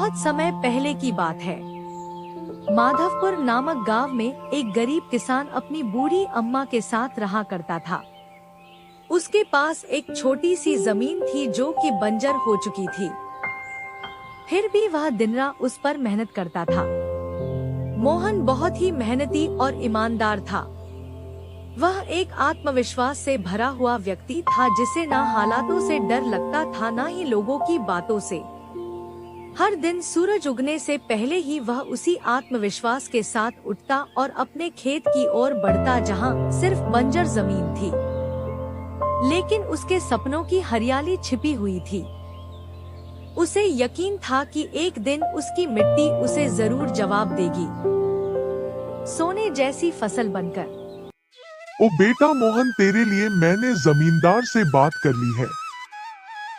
बहुत समय पहले की बात है। माधवपुर नामक गांव में एक गरीब किसान अपनी बूढ़ी अम्मा के साथ रहा करता था। उसके पास एक छोटी सी जमीन थी जो कि बंजर हो चुकी थी। फिर भी वह दिन रात उस पर मेहनत करता था। मोहन बहुत ही मेहनती और ईमानदार था। वह एक आत्मविश्वास से भरा हुआ व्यक्ति था जिसे ना हालातों से डर लगता था ना ही लोगों की बातों से। हर दिन सूरज उगने से पहले ही वह उसी आत्मविश्वास के साथ उठता और अपने खेत की ओर बढ़ता जहां सिर्फ बंजर जमीन थी, लेकिन उसके सपनों की हरियाली छिपी हुई थी। उसे यकीन था कि एक दिन उसकी मिट्टी उसे जरूर जवाब देगी, सोने जैसी फसल बनकर। ओ बेटा मोहन, तेरे लिए मैंने जमींदार से बात कर ली है।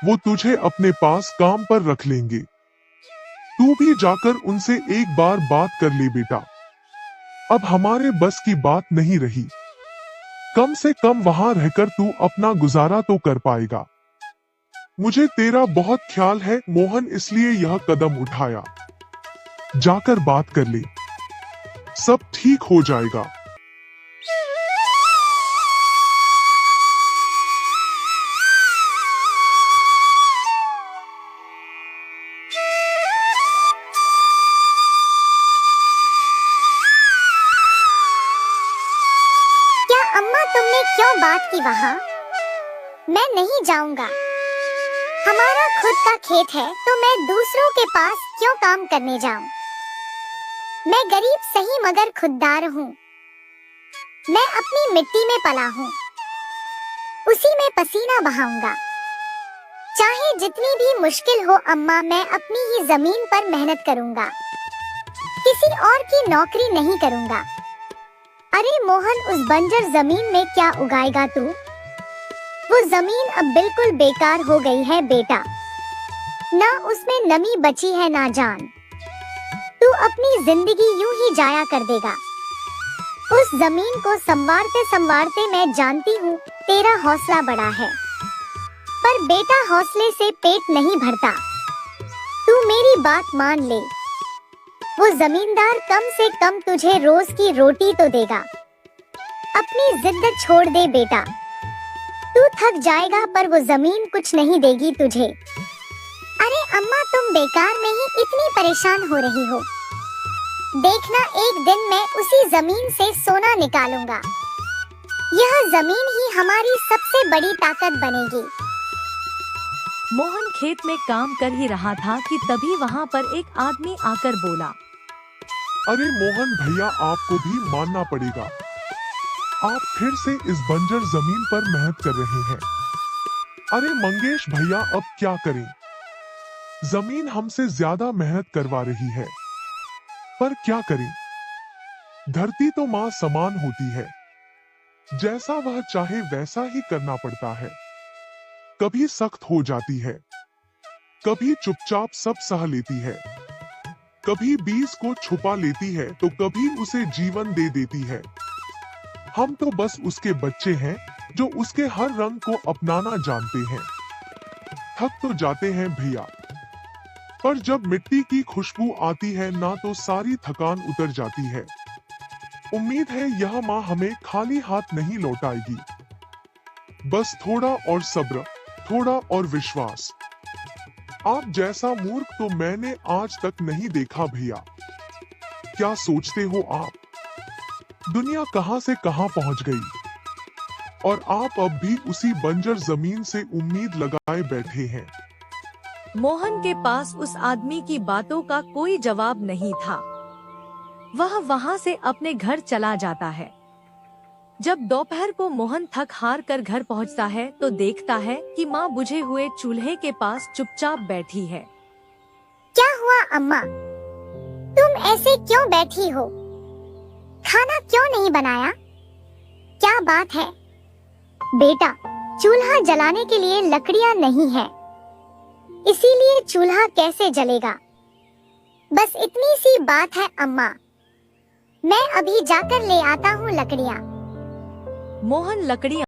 वो तुझे अपने पास काम पर रख लेंगे। तू भी जाकर उनसे एक बार बात कर ले बेटा। अब हमारे बस की बात नहीं रही। कम से कम वहां रहकर तू अपना गुजारा तो कर पाएगा। मुझे तेरा बहुत ख्याल है मोहन, इसलिए यह कदम उठाया। जाकर बात कर ले, सब ठीक हो जाएगा। अम्मा, तुमने क्यों बात की वहाँ? मैं नहीं जाऊंगा। हमारा खुद का खेत है तो मैं दूसरों के पास क्यों काम करने जाऊं? मैं गरीब सही मगर खुददार हूँ। मैं अपनी मिट्टी में पला हूँ, उसी में पसीना बहाऊंगा। चाहे जितनी भी मुश्किल हो अम्मा, मैं अपनी ही जमीन पर मेहनत करूंगा। किसी और की नौकरी नहीं करूंगा। अरे मोहन, उस बंजर जमीन में क्या उगाएगा तू? वो जमीन अब बिल्कुल बेकार हो गई है बेटा। ना उसमें नमी बची है ना जान। तू अपनी जिंदगी यूं ही जाया कर देगा। उस जमीन को संवारते संवारते मैं जानती हूँ तेरा हौसला बड़ा है, पर बेटा हौसले से पेट नहीं भरता। तू मेरी बात मान ले। वो जमींदार कम से कम तुझे रोज की रोटी तो देगा। अपनी जिद छोड़ दे बेटा। तू थक जाएगा पर वो जमीन कुछ नहीं देगी तुझे। अरे अम्मा, तुम बेकार में ही इतनी परेशान हो रही हो। देखना, एक दिन मैं उसी जमीन से सोना निकालूंगा। यह जमीन ही हमारी सबसे बड़ी ताकत बनेगी। मोहन खेत में काम कर ही रहा था कि तभी वहाँ पर एक आदमी आकर बोला, अरे मोहन भैया, आपको भी मानना पड़ेगा। आप फिर से इस बंजर जमीन पर मेहनत कर रहे हैं। अरे मंगेश भैया, अब क्या करें? जमीन हमसे ज्यादा मेहनत करवा रही है, पर क्या करें? धरती तो माँ समान होती है, जैसा वह चाहे वैसा ही करना पड़ता है। कभी सख्त हो जाती है, कभी चुपचाप सब सह लेती है, कभी बीज को छुपा लेती है तो कभी उसे जीवन दे देती है। हम तो बस उसके बच्चे हैं जो उसके हर रंग को अपनाना जानते हैं। थक तो जाते हैं भैया, पर जब मिट्टी की खुशबू आती है ना तो सारी थकान उतर जाती है। उम्मीद है यह माँ हमें खाली हाथ नहीं लौटाएगी। बस थोड़ा और सब्र, थोड़ा और विश्वास। आप जैसा मूर्ख तो मैंने आज तक नहीं देखा भैया। क्या सोचते हो आप? दुनिया कहां से कहां पहुंच गई, और आप अब भी उसी बंजर जमीन से उम्मीद लगाए बैठे हैं। मोहन के पास उस आदमी की बातों का कोई जवाब नहीं था। वह वहां से अपने घर चला जाता है। जब दोपहर को मोहन थक हार कर घर पहुंचता है तो देखता है कि माँ बुझे हुए चूल्हे के पास चुपचाप बैठी है। क्या हुआ अम्मा? तुम ऐसे क्यों बैठी हो? खाना क्यों नहीं बनाया? क्या बात है? बेटा, चूल्हा जलाने के लिए लकड़ियां नहीं है, इसीलिए चूल्हा कैसे जलेगा? बस इतनी सी बात है अम्मा। मैं अभी जाकर ले आता हूँ लकड़ियाँ। मोहन लकड़ियां